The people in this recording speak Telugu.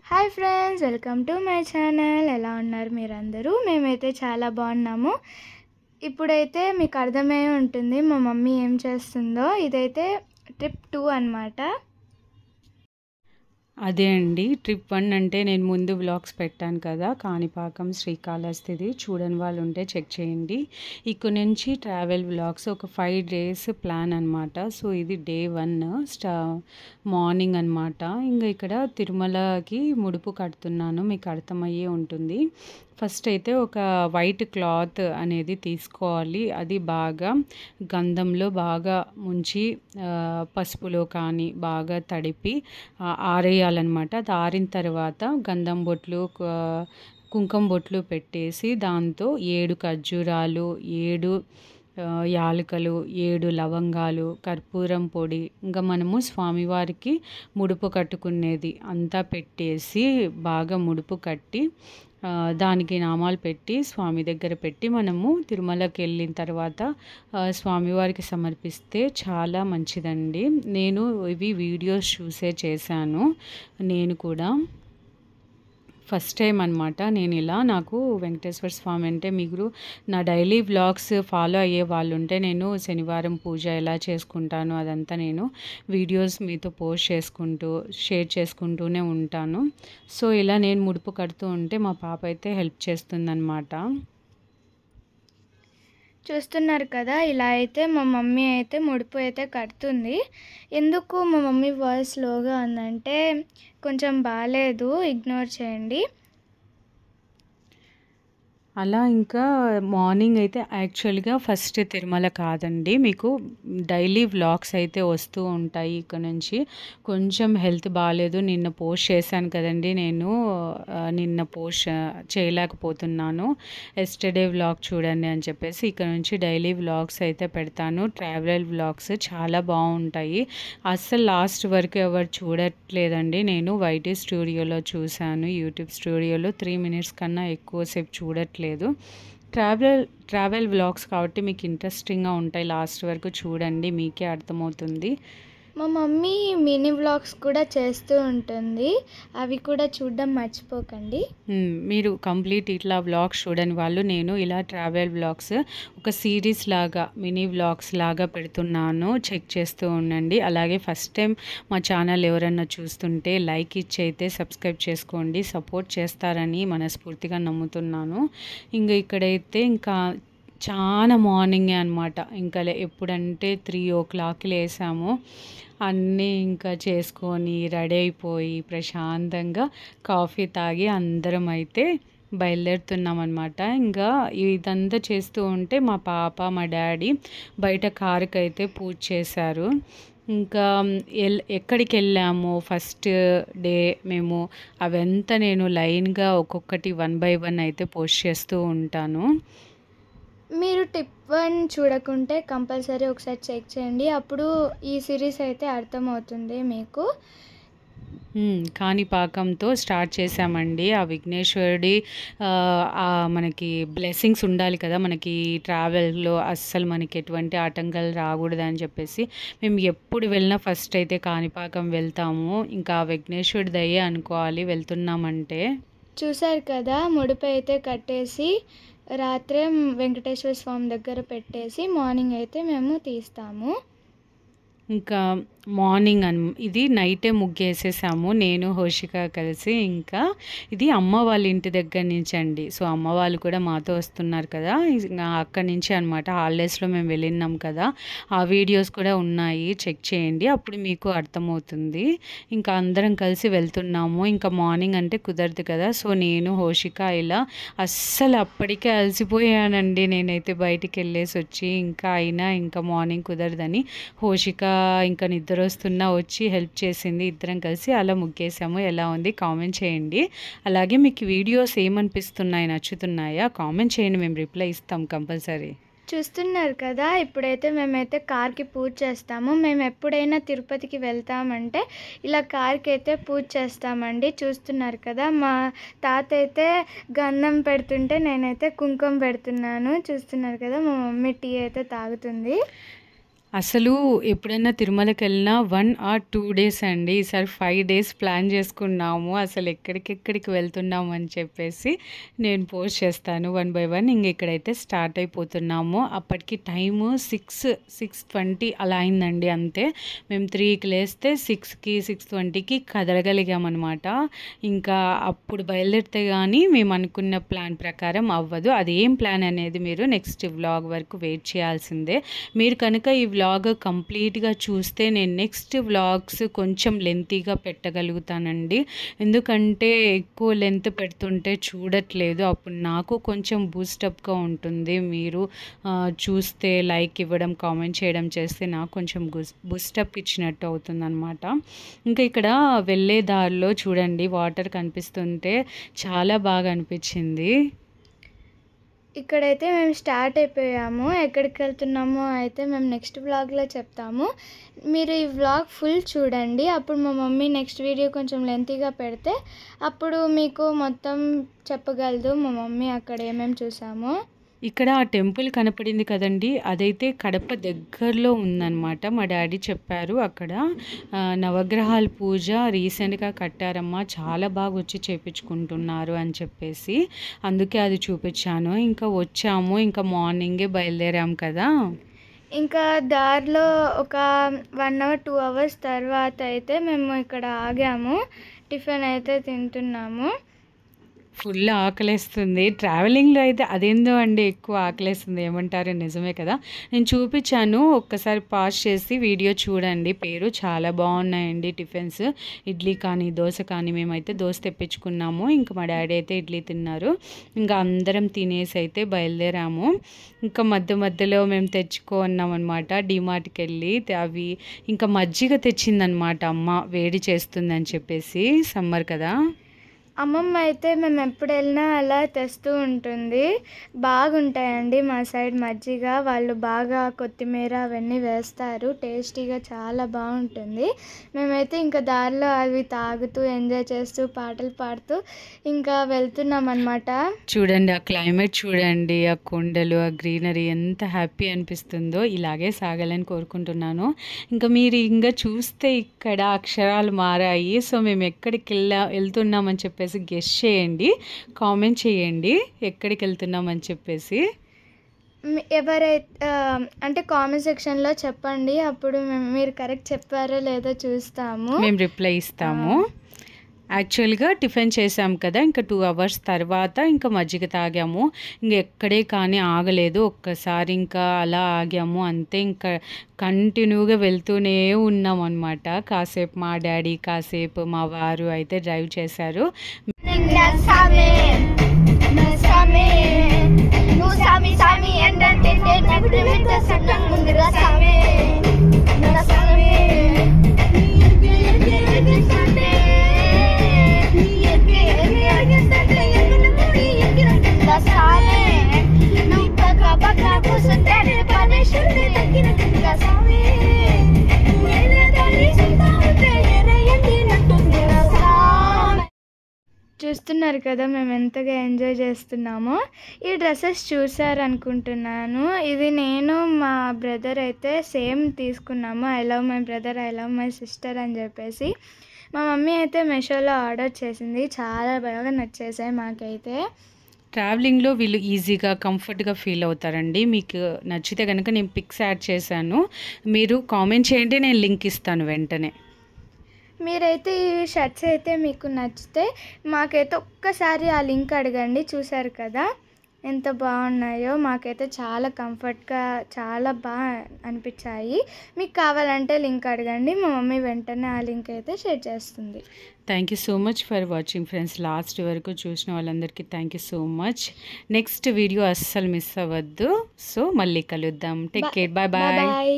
Hi friends, welcome to my channel. ఎలా ఉన్నారు మీరందరూ? మేమైతే చాలా బాగున్నాము. ఇప్పుడైతే మీకు అర్థమై ఉంటుంది మా మమ్మీ ఏం చేస్తుందో. ఇదైతే ట్రిప్ 2 అన్నమాట. అదే అండి. ట్రిప్ 1 అంటే నేను ముందు వ్లాగ్స్ పెట్టాను కదా! కాణిపాకం, శ్రీకాళహస్తిది. చూడని వాళ్ళు ఉంటే చెక్ చేయండి. ఇక్కడి నుంచి ట్రావెల్ వ్లాగ్స్ ఒక 5 డేస్ ప్లాన్ అనమాట. సో, ఇది డే 1 మార్నింగ్ అనమాట. ఇంకా ఇక్కడ తిరుమలకి ముడుపు కడుతున్నాను. మీకు అర్థమయ్యే ఉంటుంది. ఫస్ట్ అయితే ఒక వైట్ క్లాత్ అనేది తీసుకోవాలి. అది బాగా గంధంలో బాగా ముంచి పసుపులో కానీ బాగా తడిపి ఆరేయాలన్నమాట. అది ఆరిన తర్వాత గంధం బొట్లు, కుంకుమ బొట్లు పెట్టేసి దాంతో 7 ఖర్జూరాలు, 7 యాలకులు, 7 లవంగాలు, కర్పూరం పొడి, ఇంకా మనము స్వామివారికి ముడుపు కట్టుకునేది అంతా పెట్టేసి బాగా ముడుపు కట్టి దానికి నామాలు పెట్టి స్వామి దగ్గర పెట్టి మనము తిరుమలకి వెళ్ళిన తర్వాత స్వామివారికి సమర్పిస్తే చాలా మంచిదండి. నేను ఇవి వీడియోస్ చూసే చేశాను. నేను కూడా ఫస్ట్ టైం అనమాట నేను ఇలా. నాకు వెంకటేశ్వర స్వామి అంటే మీరు నా డైలీ వ్లాగ్స్ ఫాలో అయ్యే వాళ్ళు ఉంటే నేను శనివారం పూజ ఎలా చేసుకుంటాను అదంతా నేను వీడియోస్ మీతో పోస్ట్ చేసుకుంటూ షేర్ చేసుకుంటూనే ఉంటాను. సో, ఇలా నేను ముడుపు కడుతూ ఉంటే మా పాప అయితే హెల్ప్ చేస్తుందన్నమాట. చూస్తున్నారు కదా, ఇలా అయితే మా మమ్మీ అయితే ముడుపు అయితే కడుతుంది. ఎందుకు మా మమ్మీ వాయిస్ స్లోగా ఉందంటే కొంచెం బాగాలేదు, ఇగ్నోర్ చేయండి. అలా ఇంకా మార్నింగ్ అయితే యాక్చువల్గా ఫస్ట్ తిరుమల కాదండి, మీకు డైలీ వ్లాగ్స్ అయితే వస్తూ ఉంటాయి ఇక్కడ నుంచి. కొంచెం హెల్త్ బాగాలేదు, నిన్న పోస్ట్ చేశాను కదండి, నేను నిన్న పోస్ట్ చేయలేకపోతున్నాను. ఎస్టర్డే వ్లాగ్ చూడండి అని చెప్పేసి ఇక్కడ నుంచి డైలీ వ్లాగ్స్ అయితే పెడతాను. ట్రావెల్ వ్లాగ్స్ చాలా బాగుంటాయి. అస్సలు లాస్ట్ వరకు ఎవరు చూడట్లేదండి. నేను వైటీ స్టూడియోలో చూశాను, యూట్యూబ్ స్టూడియోలో 3 minutes కన్నా ఎక్కువసేపు చూడట్లేదు. ట్రావెల్ వ్లాగ్స్ కాబట్టి మీకు ఇంట్రెస్టింగ్గా ఉంటాయి. లాస్ట్ వరకు చూడండి, మీకే అర్థమవుతుంది. మా మమ్మీ మినీ వ్లాగ్స్ కూడా చేస్తూ ఉంటుంది, అవి కూడా చూడడం మర్చిపోకండి. మీరు కంప్లీట్ ఇట్లా వ్లాగ్స్ చూడని వాళ్ళు నేను ఇలా ట్రావెల్ వ్లాగ్స్ ఒక సిరీస్ లాగా మినీ వ్లాగ్స్ లాగా పెడుతున్నాను, చెక్ చేస్తూ ఉండండి. అలాగే ఫస్ట్ టైం మా ఛానల్ ఎవరన్నా చూస్తుంటే లైక్ ఇచ్చి అయితే సబ్స్క్రైబ్ చేసుకోండి. సపోర్ట్ చేస్తారని మనస్ఫూర్తిగా నమ్ముతున్నాను. ఇక్కడైతే ఇంకా చాలా మార్నింగే అనమాట. ఇంకా ఎప్పుడంటే 3 o'clock లేసాము. అన్నీ ఇంకా చేసుకొని రెడీ అయిపోయి ప్రశాంతంగా కాఫీ తాగి అందరం అయితే బయలుదేరుతున్నాం అనమాట. ఇంకా ఇదంతా చేస్తూ ఉంటే మా పాప మా డాడీ బయట కారుకి అయితే పూజ చేశారు. ఇంకా ఎక్కడికి వెళ్ళాము ఫస్ట్ డే మేము అవంతా నేను లైన్గా ఒక్కొక్కటి 1 by 1 అయితే పోస్ట్ చేస్తూ ఉంటాను. మీరు టిప్ 1 చూడకుంటే కంపల్సరీ ఒకసారి చెక్ చేయండి, అప్పుడు ఈ సిరీస్ అయితే అర్థమవుతుంది మీకు. కాణిపాకంతో స్టార్ట్ చేసామండి. ఆ విఘ్నేశ్వరుడి మనకి బ్లెస్సింగ్స్ ఉండాలి కదా మనకి ట్రావెల్లో, అస్సలు మనకి ఎటువంటి ఆటంకాలు రాకూడదని చెప్పేసి మేము ఎప్పుడు వెళ్ళినా ఫస్ట్ అయితే కాణిపాకం వెళ్తాము. ఇంకా విఘ్నేశ్వరుడి దయ్యే అనుకోవాలి వెళ్తున్నామంటే. చూశారు కదా, ముడిపై అయితే కట్టేసి రాత్రే వెంకటేశ్వర స్వామి దగ్గర పెట్టేసి మార్నింగ్ అయితే మేము తీస్తాము. ఇంకా మార్నింగ్ ఇది నైటే ముగ్గేసేసాము నేను హోషిక కలిసి. ఇంకా ఇది అమ్మ వాళ్ళ ఇంటి దగ్గర నుంచి అండి. సో, అమ్మ వాళ్ళు కూడా మాతో వస్తున్నారు కదా, అక్కడి నుంచి అనమాట. హాలిడేస్లో మేము వెళ్ళినాం కదా, ఆ వీడియోస్ కూడా ఉన్నాయి, చెక్ చేయండి, అప్పుడు మీకు అర్థమవుతుంది. ఇంకా అందరం కలిసి వెళ్తున్నాము. ఇంకా మార్నింగ్ అంటే కుదరదు కదా, సో నేను హోషిక ఇలా అస్సలు అప్పటికే అలసిపోయానండి నేనైతే బయటికి వెళ్ళేసి వచ్చి. ఇంకా అయినా ఇంకా మార్నింగ్ కుదరదని హోషిక ఇంకా నిద్ర వస్తున్నా వచ్చి హెల్ప్ చేసింది. ఇద్దరం కలిసి అలా ముగ్గేసాము. ఎలా ఉంది కామెంట్ చేయండి. అలాగే మీకు వీడియోస్ ఏమనిపిస్తున్నాయి, నచ్చుతున్నాయా కామెంట్ చేయండి, మేము రిప్లై ఇస్తాం కంపల్సరీ. చూస్తున్నారు కదా, ఇప్పుడైతే మేమైతే కార్కి పూజ చేస్తాము. మేము ఎప్పుడైనా తిరుపతికి వెళ్తామంటే ఇలా కార్కి అయితే పూజ చేస్తామండి. చూస్తున్నారు కదా, మా తాత అయితే గంధం పెడుతుంటే నేనైతే కుంకుమ పెడుతున్నాను. చూస్తున్నారు కదా, మా మమ్మీ టీ అయితే తాగుతుంది. అసలు ఎప్పుడైనా తిరుమలకెళ్ళినా 1 ఆర్ 2 డేస్ అండి. ఈసారి 5 డేస్ ప్లాన్ చేసుకున్నాము. అసలు ఎక్కడికెక్కడికి వెళ్తున్నాము అని చెప్పేసి నేను పోస్ట్ చేస్తాను వన్ బై వన్. ఇక్కడైతే స్టార్ట్ అయిపోతున్నాము. అప్పటికి టైము 6:20 అలా అయిందండి అంతే. మేము 3కి లేస్తే 6:20కి కదలగలిగామనమాట. ఇంకా అప్పుడు బయలుదేరితే గానీ మేము అనుకున్న ప్లాన్ ప్రకారం అవ్వదు. అదేం ప్లాన్ అనేది మీరు నెక్స్ట్ వ్లాగ్ వరకు వెయిట్ చేయాల్సిందే. మీరు కనుక ఈ వ్లాగ్ కంప్లీట్గా చూస్తే నేను నెక్స్ట్ వ్లాగ్స్ కొంచెం లెంతీగా పెట్టగలుగుతానండి. ఎందుకంటే ఎక్కువ లెంత్ పెడుతుంటే చూడట్లేదు. అప్పుడు నాకు కొంచెం బూస్టప్గా ఉంటుంది. మీరు చూస్తే లైక్ ఇవ్వడం, కామెంట్ చేయడం చేస్తే నాకు కొంచెం బూస్టప్ ఇచ్చినట్టు అవుతుందన్నమాట. ఇంకా ఇక్కడ వెళ్ళే దారిలో చూడండి వాటర్ కనిపిస్తుంటే చాలా బాగా అనిపించింది. ఇక్కడైతే మేము స్టార్ట్ అయిపోయాము. ఎక్కడికి వెళ్తున్నామో అయితే మేము నెక్స్ట్ వ్లాగ్లో చెప్తాము. మీరు ఈ వ్లాగ్ ఫుల్ చూడండి. అప్పుడు మా మమ్మీ నెక్స్ట్ వీడియో కొంచెం లెంతీగా పెడితే అప్పుడు మీకు మొత్తం చెప్పగలదు మా మమ్మీ అక్కడ ఏమేమి చూసామో. ఇక్కడ ఆ టెంపుల్ కనపడింది కదండి, అదైతే కడప దగ్గరలో ఉందన్నమాట. మా డాడీ చెప్పారు అక్కడ నవగ్రహాల పూజ రీసెంట్గా కట్టారమ్మా, చాలా బాగా వచ్చి చేపించుకుంటున్నారు అని చెప్పేసి అందుకే అది చూపించాను. ఇంకా వచ్చాము, ఇంకా మార్నింగే బయలుదేరాము కదా. ఇంకా దారిలో ఒక 1 అవర్ 2 అవర్స్ తర్వాత అయితే మేము ఇక్కడ ఆగాము. టిఫిన్ అయితే తింటున్నాము. ఫుల్ ఆకలేస్తుంది. ట్రావెలింగ్లో అయితే అదేందో అండి ఎక్కువ ఆకలేస్తుంది. ఏమంటారు, నిజమే కదా. నేను చూపించాను, ఒక్కసారి పాజ్ చేసి వీడియో చూడండి. పేరు చాలా బాగున్నాయండి టిఫిన్స్. ఇడ్లీ కానీ దోశ కానీ. మేమైతే దోశ తెప్పించుకున్నాము. ఇంకా మా డాడీ అయితే ఇడ్లీ తిన్నారు. ఇంకా అందరం తినేసి అయితే బయలుదేరాము. ఇంకా మధ్యలో మేము తెచ్చుకున్నాం అనమాట. డిమార్ట్కి వెళ్ళి అవి ఇంకా మజ్జిగ తెచ్చిందనమాట అమ్మ, వేడి చేస్తుందని చెప్పేసి. సమ్మర్ కదా. అమ్మమ్మ అయితే మేము ఎప్పుడు వెళ్ళినా అలా తెస్తూ ఉంటుంది. బాగుంటాయండి మా సైడ్ మజ్జిగ. వాళ్ళు బాగా కొత్తిమీర అవన్నీ వేస్తారు. టేస్టీగా చాలా బాగుంటుంది. మేమైతే ఇంకా దారిలో అవి తాగుతూ ఎంజాయ్ చేస్తూ పాటలు పాడుతూ ఇంకా వెళ్తున్నాం అన్నమాట. చూడండి ఆ క్లైమేట్, చూడండి ఆ కొండలు, ఆ గ్రీనరీ ఎంత హ్యాపీ అనిపిస్తుందో. ఇలాగే సాగాలని కోరుకుంటున్నాను. ఇంకా మీరు ఇంకా చూస్తే ఇక్కడ అక్షరాలు మారాయి. సో మేము ఎక్కడికి వెళ్తున్నామని చెప్పేసి గెస్ చేయండి, కామెంట్ చేయండి ఎక్కడికి వెళ్తున్నామని చెప్పేసి. ఎవరైతే అంటే కామెంట్ సెక్షన్లో చెప్పండి. అప్పుడు మీరు కరెక్ట్ చెప్పారో లేదో చూస్తాము, మేము రిప్లై ఇస్తాము. యాక్చువల్గా టిఫిన్ చేసాం కదా, ఇంకా 2 అవర్స్ తర్వాత ఇంకా మజ్జిగ తాగాము. ఇంక ఎక్కడే కానీ ఆగలేదు. ఒక్కసారి ఇంకా అలా ఆగాము అంతే. ఇంకా కంటిన్యూగా వెళ్తూనే ఉన్నాం అనమాట. కాసేపు మా డాడీ, కాసేపు మా వారు అయితే డ్రైవ్ చేశారు. చూస్తున్నారు కదా మేము ఎంతగా ఎంజాయ్ చేస్తున్నామో. ఈ డ్రెస్సెస్ చూసారనుకుంటున్నాను. ఇది నేను మా బ్రదర్ అయితే సేమ్ తీసుకున్నాము. I love my brother, I love my sister అని చెప్పేసి. మా మమ్మీ అయితే మీషోలో ఆర్డర్ చేసింది. చాలా బాగా నచ్చేసాయి మాకైతే. ట్రావెలింగ్లో వీళ్ళు ఈజీగా కంఫర్ట్గా ఫీల్ అవుతారండి. మీకు నచ్చితే కనుక నేను పిక్స్ యాడ్ చేశాను, మీరు కామెంట్ చేయండి, నేను లింక్ ఇస్తాను వెంటనే. మీరైతే ఈ షర్ట్స్ అయితే మీకు నచ్చితే మాకైతే ఒక్కసారి ఆ లింక్ అడగండి. చూసారు కదా ఎంత బాగున్నాయో. మాకైతే చాలా కంఫర్ట్గా చాలా బాగా అనిపించాయి. మీకు కావాలంటే లింక్ అడగండి, మా మమ్మీ వెంటనే ఆ లింక్ అయితే షేర్ చేస్తుంది. Thank you so much for watching friends. Last వరకు చూసిన వాళ్ళందరికీ thank you so much. Next video అస్సలు మిస్ అవ్వద్దు. సో మళ్ళీ కలుద్దాం. Take care. Bye bye.